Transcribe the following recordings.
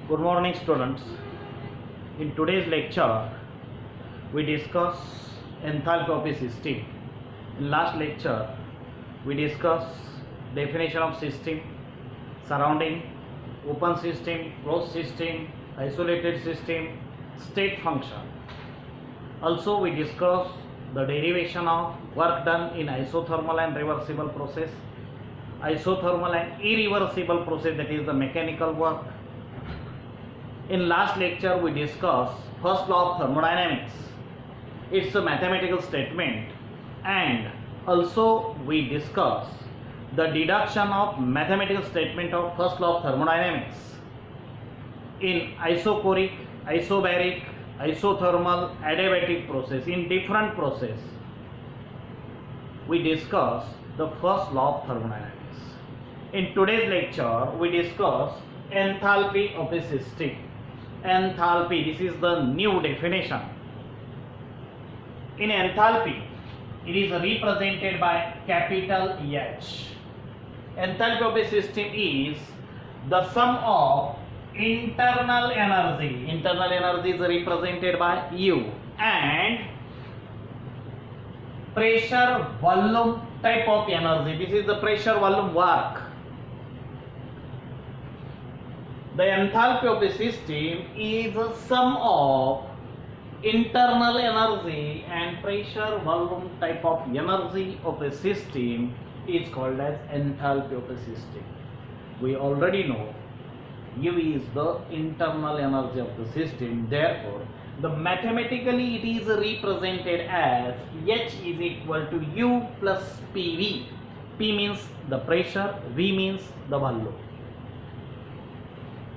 Good morning, students. In today's lecture, we discuss enthalpy of a system. In last lecture, we discussed definition of system, surrounding, open system, closed system, isolated system, state function. Also, we discussed the derivation of work done in isothermal and reversible process, isothermal and irreversible process, that is the mechanical work. In last lecture, we discussed first law of thermodynamics. It's a mathematical statement, and also we discussed the deduction of mathematical statement of first law of thermodynamics in isochoric, isobaric, isothermal, adiabatic process. In different process, we discussed the first law of thermodynamics. In today's lecture, we discuss enthalpy of a system. Enthalpy, this is the new definition. In enthalpy, it is represented by capital H. Enthalpy of a system is the sum of internal energy. Internal energy is represented by U, and pressure volume type of energy. This is the pressure volume work. The enthalpy of a system is a sum of internal energy and pressure volume type of energy of a system is called as enthalpy of a system. We already know U is the internal energy of the system. Therefore, mathematically it is represented as H is equal to U plus PV. P means the pressure, V means the volume.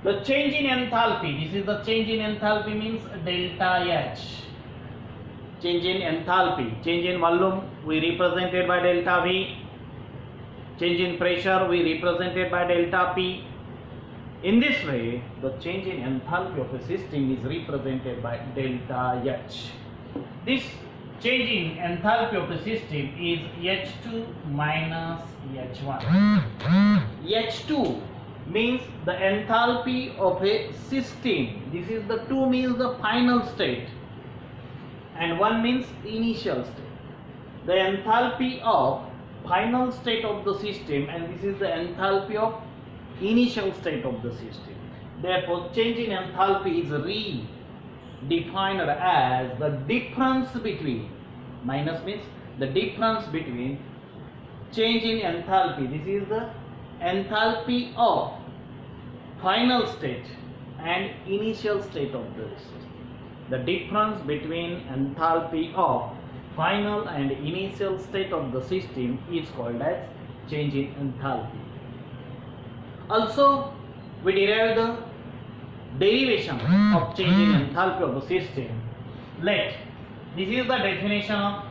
The change in enthalpy, this is the change in enthalpy, means delta H. Change in enthalpy, change in volume we represented by delta V. Change in pressure we represented by delta P. In this way, the change in enthalpy of a system is represented by delta H. This change in enthalpy of a system is H2 minus H1. H2 means the enthalpy of a system. This is the 2 means the final state, and 1 means initial state. The enthalpy of final state of the system, and this is the enthalpy of initial state of the system. Therefore, change in enthalpy is redefined as the difference between, minus means the difference between change in enthalpy. This is the enthalpy of final state and initial state of the system. The difference between enthalpy of final and initial state of the system is called as change in enthalpy. Also, we derive the derivation of change in enthalpy of the system. Let this is the definition of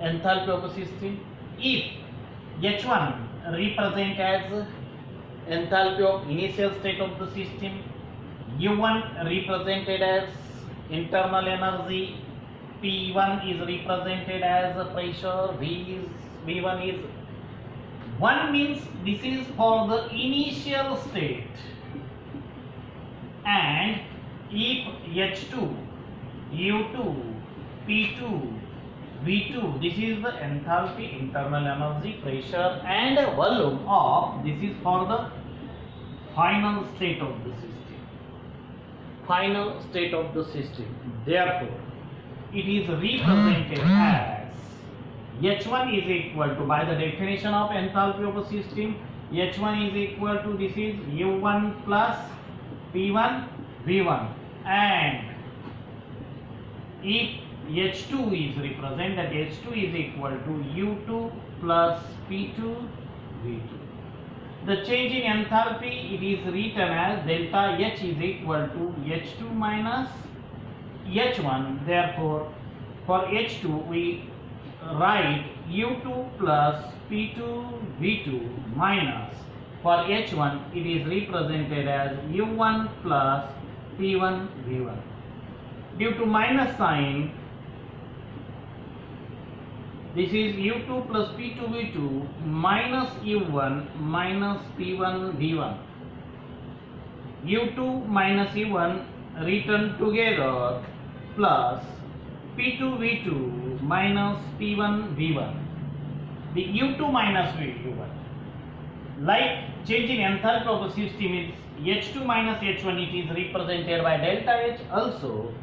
enthalpy of a system. If H1 represent as enthalpy of initial state of the system, U1 represented as internal energy, P1 is represented as pressure, V1 is 1 means this is for the initial state, and if H2, U2, P2, V2, this is the enthalpy, internal energy, pressure and volume of, this is for the final state of the system. Final state of the system. Therefore, it is represented as H1 is equal to, by the definition of enthalpy of a system, H1 is equal to, this is U1 plus P1 V1, and if H2 is represented, H2 is equal to U2 plus P2 V2. The change in enthalpy, it is written as delta H is equal to H2 minus H1. Therefore, for H2 we write U2 plus P2 V2 minus, for H1 it is represented as U1 plus P1 V1. Due to minus sign, this is U2 plus P2 V2 minus U1 minus P1 V1. U2 minus U1 written together plus P2 V2 minus P1 V1. The U2 minus U1, like change in enthalpy of a system is H2 minus H1, it is represented by delta H. Also,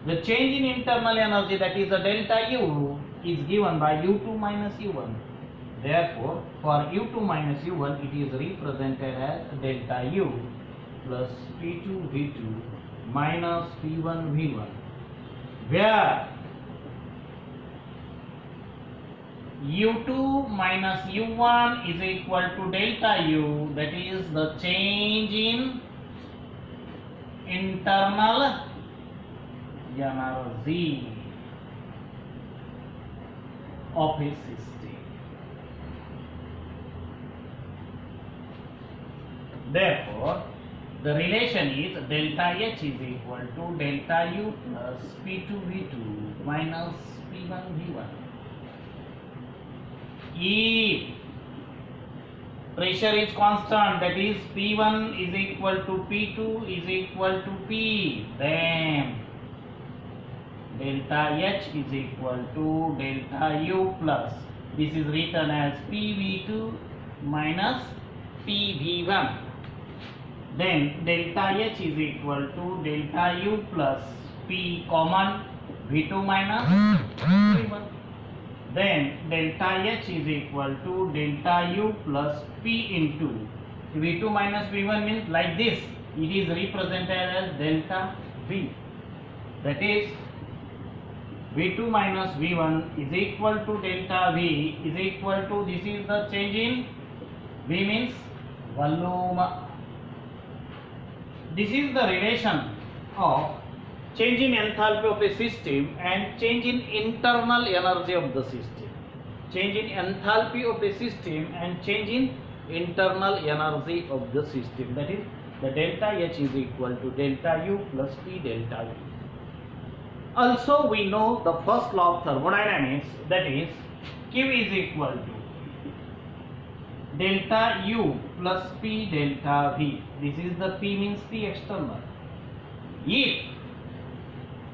the change in internal energy, that is the delta U, is given by U2 minus U1. Therefore, for U2 minus U1, it is represented as delta U plus P2 V2 minus P1 V1, where U2 minus U1 is equal to delta U, that is the change in internal energy of a system. Therefore, the relation is delta H is equal to delta U plus P2 V2 minus P1 V1. If pressure is constant, that is P1 is equal to P2 is equal to P, then delta H is equal to delta U plus, this is written as PV2 minus PV1. Then delta H is equal to delta U plus P common V2 minus V1. Then delta H is equal to delta U plus P into V2 minus V1 means like this. It is represented as delta V. That is V2 minus V1 is equal to delta V is equal to, this is the change in V means volume. This is the relation of change in enthalpy of a system and change in internal energy of the system. Change in enthalpy of a system and change in internal energy of the system. That is, the delta H is equal to delta U plus P delta V. Also, we know the first law of thermodynamics, that is Q is equal to delta U plus P delta V. This is the P means P external. If